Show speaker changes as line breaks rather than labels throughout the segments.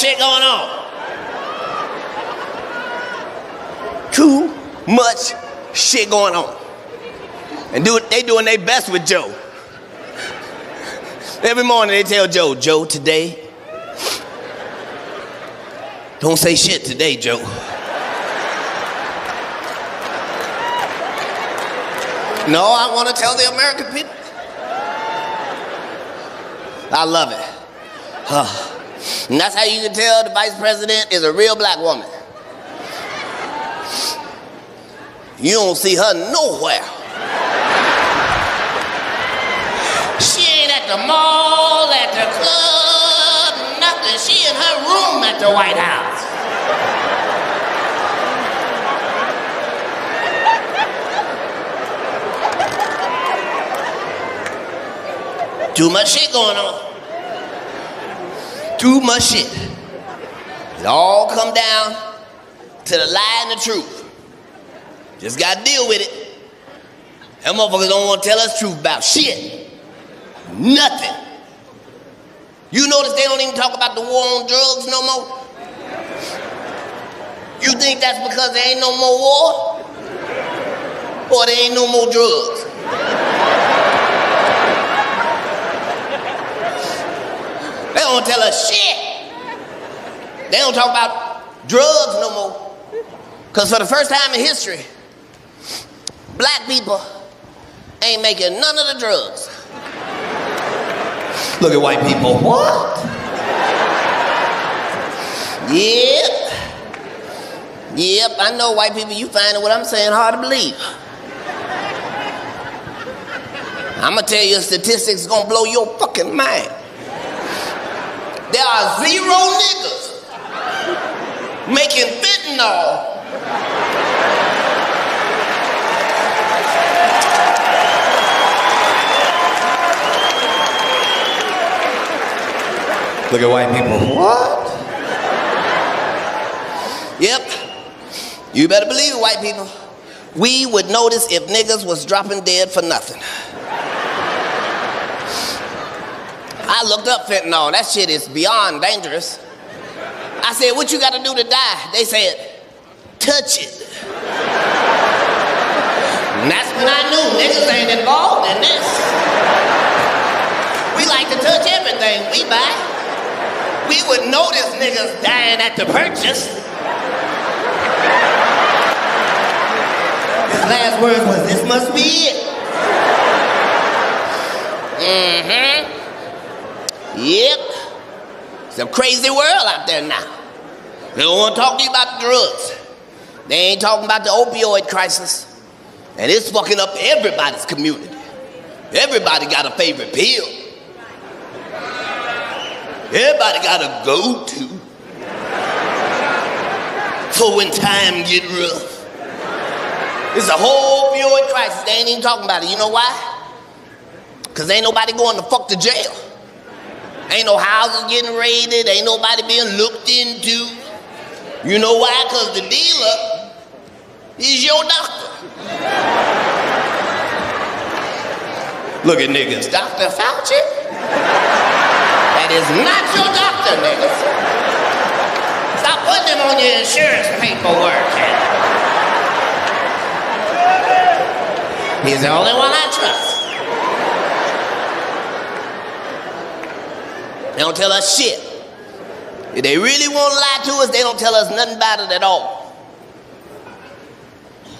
shit going on. Too much shit going on. And they doing their best with Joe. Every morning they tell Joe, Joe, today, don't say shit today, Joe. No, I want to tell the American people. I love it. And that's how you can tell the vice president is a real black woman. You don't see her nowhere. She ain't at the mall, at the club, nothing. She in her room at the White House. Too much shit going on. Too much shit. It all come down to the lie and the truth. Just gotta deal with it. Them motherfuckers don't want to tell us truth about shit. Nothing. You notice they don't even talk about the war on drugs no more? You think that's because there ain't no more war? Or there ain't no more drugs? They don't tell us shit. They don't talk about drugs no more. Because for the first time in history, black people ain't making none of the drugs. Look at white people. What? Yep, I know white people, you finding what I'm saying hard to believe. I'm gonna tell you a statistic that's gonna blow your fucking mind. There are 0 niggas making fentanyl. Look at white people. What? Yep. You better believe it, white people. We would notice if niggas was dropping dead for nothing. I looked up fentanyl. That shit is beyond dangerous. I said, what you gotta do to die? They said, touch it. And that's when I knew niggas ain't involved in this. We like to touch everything we buy. We would notice niggas dying at the purchase. His last words was, this must be it. Yep. It's a crazy world out there now. They don't want to talk to you about the drugs. They ain't talking about the opioid crisis. And it's fucking up everybody's community. Everybody got a favorite pill. Everybody got a go-to for when time get rough. It's a whole opioid crisis. They ain't even talking about it. You know why? Because ain't nobody going to fuck to jail. Ain't no houses getting raided. Ain't nobody being looked into. You know why? Because the dealer is your doctor. Look at niggas. Dr. Fauci? That is not your doctor, niggas. Stop putting him on your insurance paperwork. He's the only one I trust. They don't tell us shit. If they really want to lie to us, they don't tell us nothing about it at all.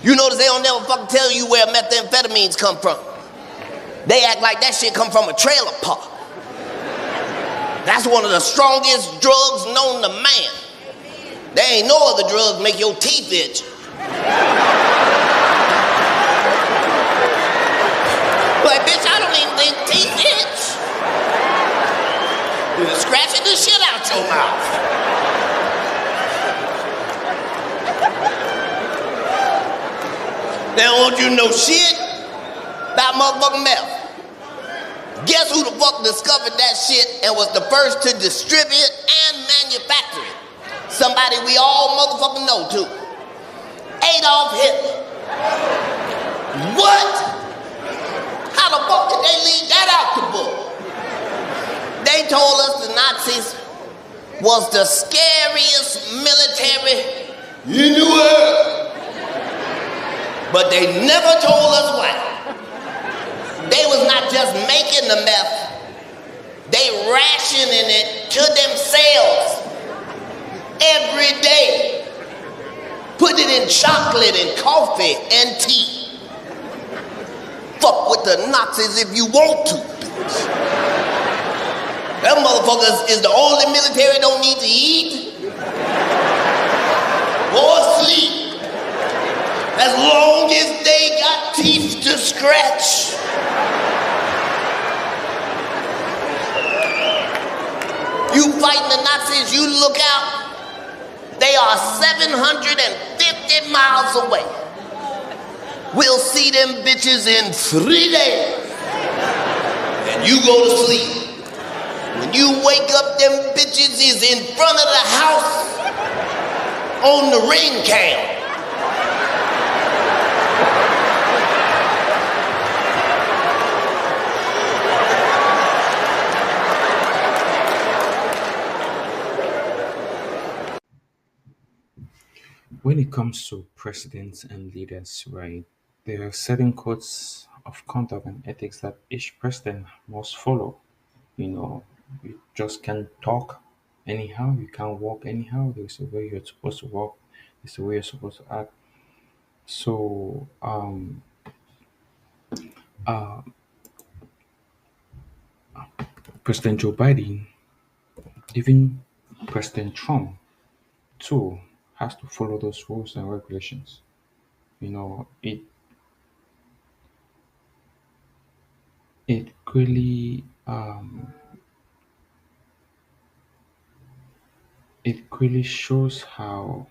You notice they don't never fucking tell you where methamphetamines come from. They act like that shit come from a trailer park. That's one of the strongest drugs known to man. There ain't no other drugs make your teeth itch. Like, bitch, I don't even think teeth itch. You're scratching the shit out your mouth. They don't want you to know shit about motherfucking meth. Guess who the fuck discovered that shit and was the first to distribute and manufacture it? Somebody we all motherfucking know too. Adolf Hitler. What? How the fuck did they leave that out the book? They told us the Nazis was the scariest military in the world. But they never told us why. They was not just making the meth, they rationing it to themselves every day. Put it in chocolate and coffee and tea. Fuck with the Nazis if you want to, bitch. Them motherfuckers is the only military don't need to eat or sleep as long as they got teeth to scratch. You fighting the Nazis, you look out, they are 750 miles away. We'll see them bitches in 3 days. And you go to sleep. When you wake up, them bitches is in front of the house on the ring cam.
When it comes to presidents and leaders, right, there are certain codes of conduct and ethics that each president must follow. You know, you just can't talk anyhow, you can't walk anyhow. There's a way you're supposed to walk, there's a way you're supposed to act. So, uh, President Joe Biden, even President Trump, too, has to follow those rules and regulations. You know, it really it really shows how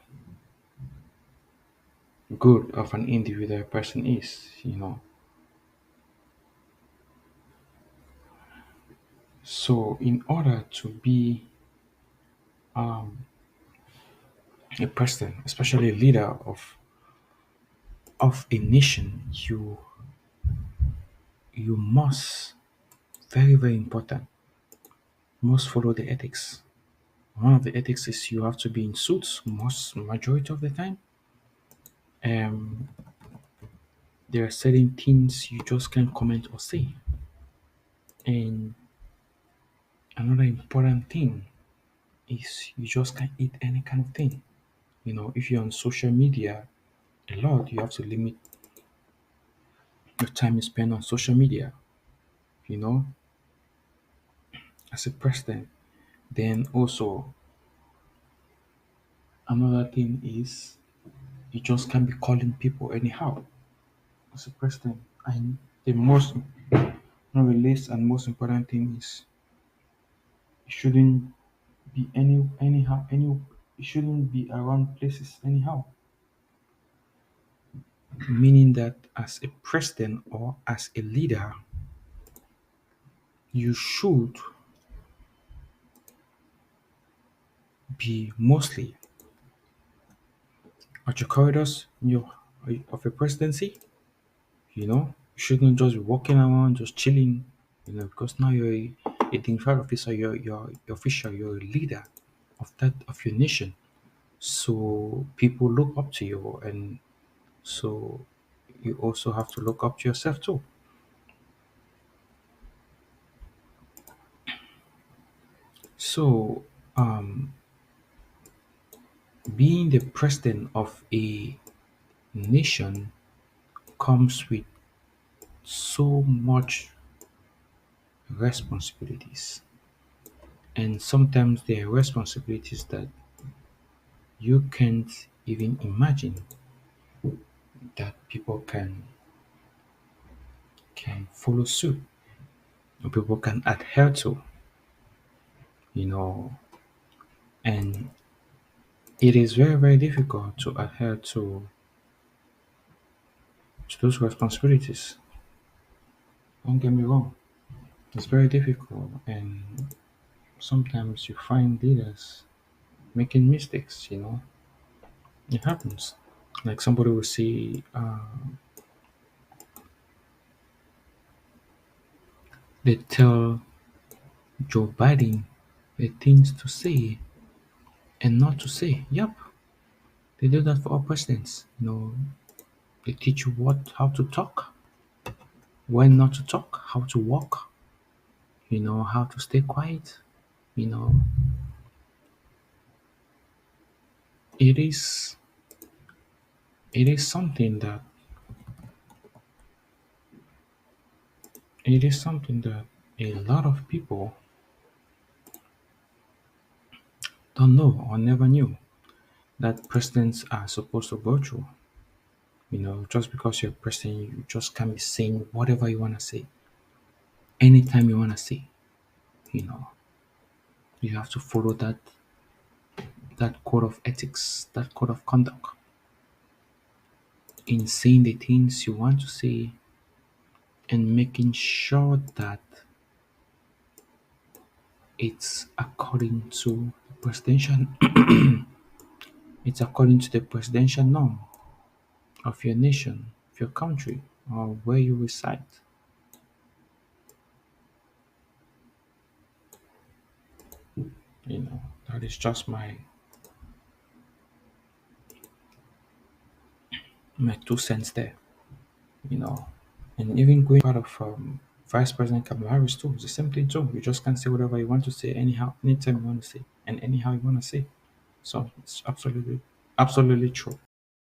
good of an individual a person is, you know. So in order to be a president, especially a leader of a nation, you must, very very important, must follow the ethics. One of the ethics is you have to be in suits most majority of the time. Um, there are certain things you just can't comment or say. And another important thing is you just can't eat any kind of thing. You know, if you're on social media a lot, you have to limit your time you spend on social media, you know, as a president. Then also another thing is you just can't be calling people anyhow as a president. And the most, one of the least and most important thing is you shouldn't be anyhow any you shouldn't be around places anyhow. Meaning that as a president or as a leader, you should be mostly at your corridors of a presidency. You know, you shouldn't just be walking around just chilling. You know, because now you're a dignified officer, you're official, you're a leader of your nation. So people look up to you, and so you also have to look up to yourself too. So being the president of a nation comes with so much responsibilities, and sometimes there are responsibilities that you can't even imagine that people can follow suit or people can adhere to, you know. And it is very very difficult to adhere to those responsibilities. Don't get me wrong, it's very difficult, and sometimes you find leaders making mistakes, you know. It happens. Like somebody will say, they tell Joe Biden the things to say, and not to say. Yep, they do that for all presidents. They teach you how to talk, when not to talk, how to walk, how to stay quiet. You know, it is it is something that it is something that a lot of people don't know or never knew that presidents are supposed to go through. Just because you're a president, you just can't be saying whatever you want to say anytime you want to say. You know, you have to follow that code of ethics, that code of conduct in saying the things you want to say and making sure that it's according to the presidential it's according to the presidential norm of your nation, of your country, or where you reside. That is just my 2 cents there. You know, and even going part of Vice President Kamala Harris too, it's the same thing too. You just can't say whatever you want to say anyhow, anytime you want to say, and anyhow you want to say. So it's absolutely true.